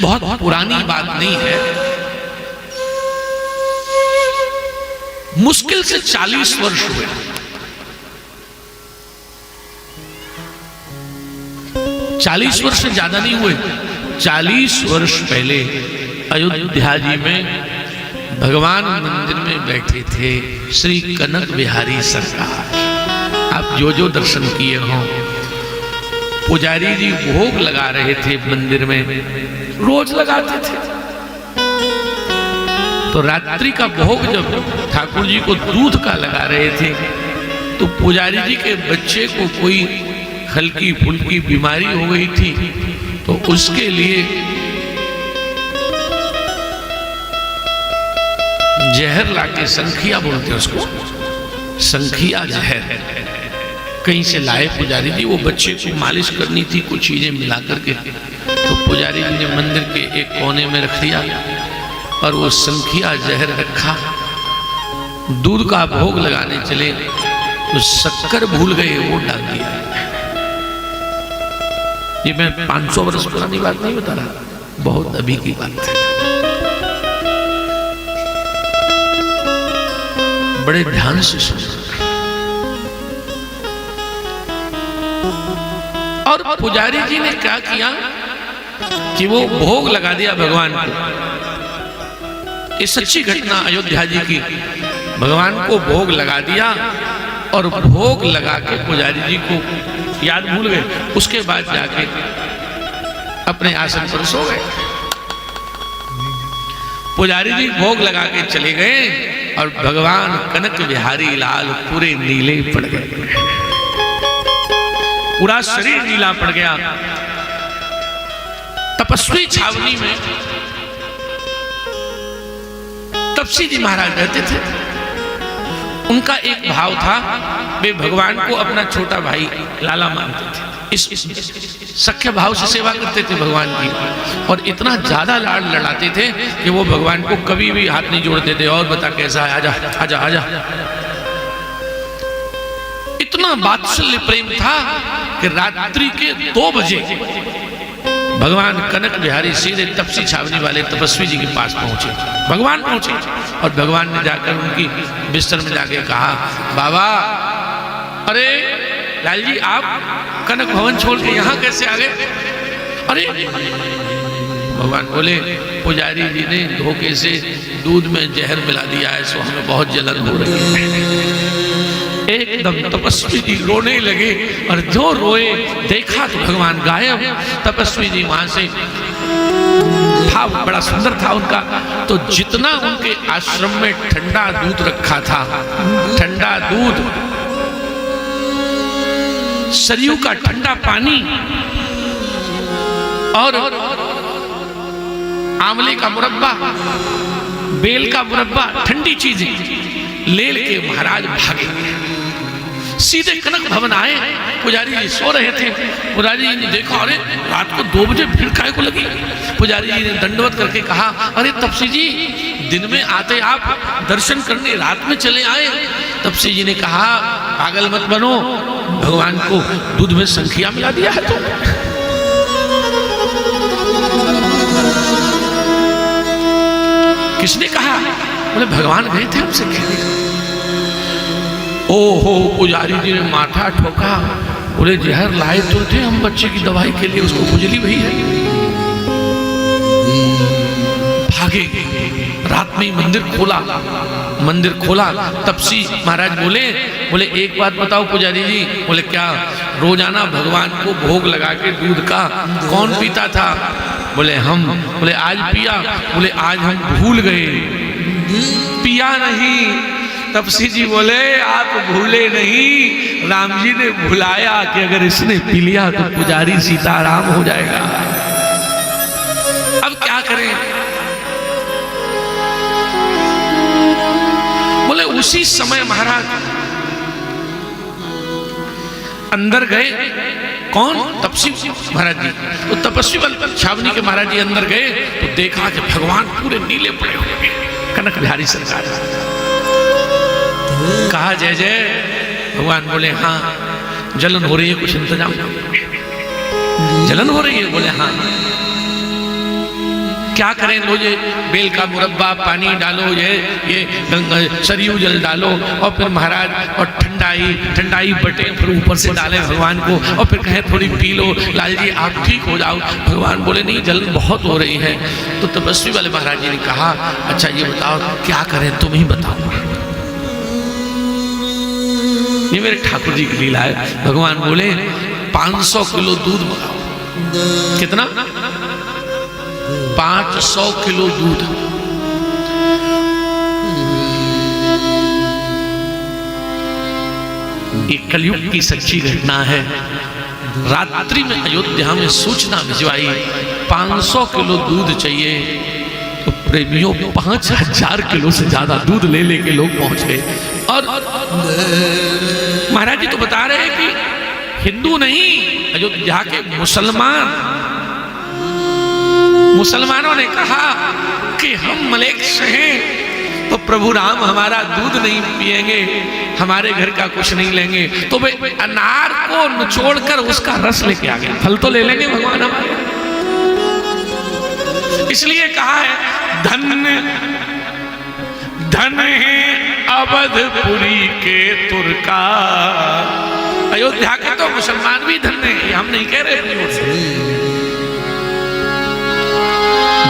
बहुत पुरानी बात नहीं है, मुश्किल से 40 वर्ष हुए। 40 वर्ष से ज्यादा नहीं हुए। 40 वर्ष पहले अयोध्या जी में भगवान मंदिर में बैठे थे श्री कनक बिहारी सरकार। आप जो दर्शन किए हों, पुजारी जी भोग लगा रहे थे मंदिर में, रोज लगाते थे। तो रात्रि का भोग जब ठाकुर जी को दूध का लगा रहे थे, तो पुजारी जी के बच्चे को कोई हल्की फुल्की बीमारी हो गई थी, तो उसके लिए जहर लाके, संखिया बोलते हैं उसको, संखिया जहर कहीं से लाए पुजारी जी। वो बच्चे को मालिश करनी थी कुछ चीजें मिला करके, तो पुजारी जी ने मंदिर के एक कोने में रख दिया और वो संखिया जहर रखा। दूध का भोग लगाने चले तो शक्कर भूल गए, वो डाल दिया। ये मैं 500 वर्ष पुरानी बात नहीं बता रहा, बहुत अभी की बात है। बड़े ध्यान से सुनो। और पुजारी जी ने क्या किया कि वो भोग लगा दिया भगवान को। ये सच्ची घटना अयोध्या जी की। भगवान को भोग लगा दिया और भोग लगा के पुजारी जी को याद भूल गए। उसके बाद जाके अपने आसन पर सो गए। पुजारी जी भोग लगा के चले गए और भगवान कनक बिहारी लाल पूरे नीले पड़ गए, पूरा शरीर नीला पड़ गया। तपस्वी छावनी में तपसी जी महाराज रहते थे। उनका एक भाव था, वे भगवान को अपना छोटा भाई लाला मानते थे। इस सख्य भाव से सेवा करते थे भगवान की, और इतना ज्यादा लाड लड़ाते थे कि वो भगवान को कभी भी हाथ नहीं जोड़ते थे। और बता कैसा है, आजा आजा आजा। इतना वात्सल्य प्रेम था कि रात्रि के 2 बजे भगवान कनक बिहारी सीधे तपसी छावनी वाले तपस्वी जी के पास पहुंचे। भगवान पहुंचे और भगवान ने जाकर उनकी बिस्तर में जाके कहा, बाबा, अरे लाल जी, आप कनक भवन छोड़ के यहाँ कैसे आ गए? अरे भगवान बोले, पुजारी जी ने धोखे से दूध में जहर मिला दिया है, सो हमें बहुत जलन हो रही है। एकदम तपस्वी जी रोने लगे और जो रोए देखा तो भगवान गायब। तपस्वी जी वहां से, भाव बड़ा सुंदर था उनका, तो जितना उनके आश्रम में ठंडा दूध रखा था, ठंडा दूध, सरयू का ठंडा पानी और आंवले का मुरब्बा, बेल का मुरब्बा, ठंडी चीजें ले लेके महाराज भागे। सीधे कनक भवन आए। पुजारी जी सो रहे थे। पुजारी जी ने देखा, अरे रात को 2 बजे भीड़ काहे को लगी? पुजारी जी ने दंडवत करके कहा, अरे तपसी जी, दिन में आते आप दर्शन करने, रात में चले आए। तपसी जी ने कहा, पागल मत बनो, भगवान को दूध में संखिया मिला दिया है। तो किसने कहा? बोले भगवान गए थे हमसे कहने। ओहो, पुजारी जी ने माथा ठोका। बोले जहर लाए तो थे हम बच्चे की दवाई के लिए, उसको खुजली हुई है। भागे, रात में ही मंदिर खोला। तपसी महाराज बोले एक बात बताओ पुजारी जी। बोले क्या? रोजाना भगवान को भोग लगा के दूध का कौन पीता था? बोले हम। बोले आज पिया? बोले आज हम भूल गए, पिया नहीं। तपसी जी बोले आप भूले नहीं, राम जी ने भुलाया कि अगर इसने पी लिया तो पुजारी सीताराम हो जाएगा। अब क्या करें? बोले उसी समय महाराज अंदर गए। कौन? तपसी महाराज जी। तो तपस्वी वाले छावनी के महाराज जी अंदर गए तो देखा कि भगवान पूरे नीले पड़े हुए, कनक बिहारी सरकार। कहा जय जय। भगवान बोले हाँ। जलन हो रही है, कुछ इंतजाम? जलन हो रही है? बोले हाँ। क्या करें, लो ये बेल का मुरब्बा, पानी डालो, ये सरयू जल डालो, और फिर महाराज और ठंडाई बटे, फिर ऊपर से डालें भगवान को, और फिर कहें थोड़ी पी लो, लाल जी आप ठीक हो जाओ। भगवान बोले नहीं, जलन बहुत हो रही है। तो तपस्वी वाले महाराज जी ने कहा, अच्छा ये बताओ क्या करें, तुम ही बताओ। ये मेरे ठाकुर जी की लीला है। भगवान बोले 500 किलो दूध मंगाओ। कितना? 500 किलो दूध। ये कलयुग की सच्ची घटना है। रात्रि में अयोध्या में सूचना भिजवाई 500 किलो दूध चाहिए। तो प्रेमियों 5000 किलो से ज्यादा दूध ले लेके लोग पहुंच गए। और महाराज जी तो बता रहे हैं कि हिंदू नहीं, अयोध्या के मुसलमानों ने कहा कि हम मलेच्छ हैं, तो प्रभु राम हमारा दूध नहीं पिएंगे, हमारे घर का कुछ नहीं लेंगे। तो वे अनार को निचोड़कर उसका रस लेके आ गए। फल तो ले लेंगे भगवान हमारे। इसलिए कहा है धन है अवधपुरी के तुर्का। अयोध्या के तो मुसलमान भी धन्य है, हम नहीं कह रहे अपनी ओर से।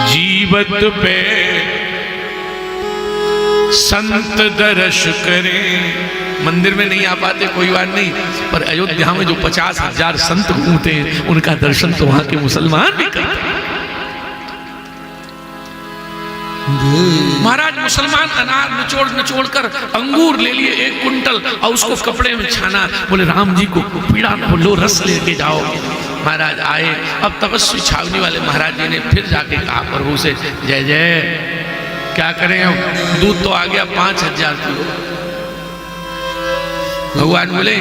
जीवत पे संत दर्श करें। मंदिर में नहीं आ पाते कोई बात नहीं, पर अयोध्या में जो 50,000 संत घूमते हैं उनका दर्शन तो वहां के मुसलमान भी करते हैं। महाराज मुसलमान अनार निचोड़ कर अंगूर ले लिए 1 कुंटल और उसको कपड़े में छाना। बोले राम जी को पीड़ा न हो, लो रस लेके जाओ। महाराज आए। अब तपस्वी छावनी वाले महाराज जी ने फिर जाके कहा प्रभु से, जय जय क्या करें, अब दूध तो आ गया 5000 किलो। भगवान बोले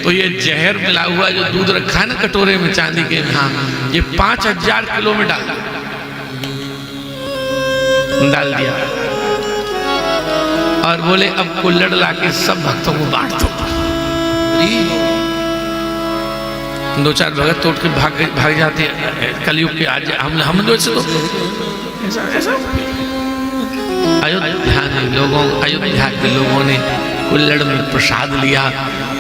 तो ये जहर मिला हुआ जो दूध रखा है ना कटोरे में चांदी के, हाँ ये 5000 किलो में डाल दिया। और बोले अब कुल्हड़ लाके सब भक्तों को बांट दो। 2-4 भगत तोड़ के भाग जाते हैं कलयुग के। आज हम लोग से तो ऐसा अयोध्या के लोगों ने कुल्हड़ में प्रसाद लिया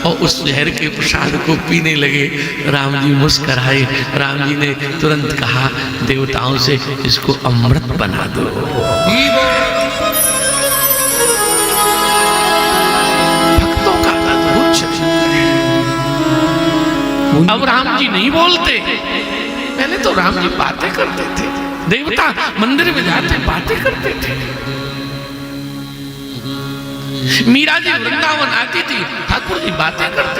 और उस जहर के प्रसाद को पीने लगे। राम जी मुस्कराए। राम जी ने तुरंत कहा देवताओं से, इसको अमृत बना दो। भक्तों का अद्भुत। अब राम जी नहीं बोलते, पहले तो राम जी बातें करते थे। देवता मंदिर में जाते बातें करते थे। मीरा जी वृंदावन आती थी, ठाकुर जी बातें करते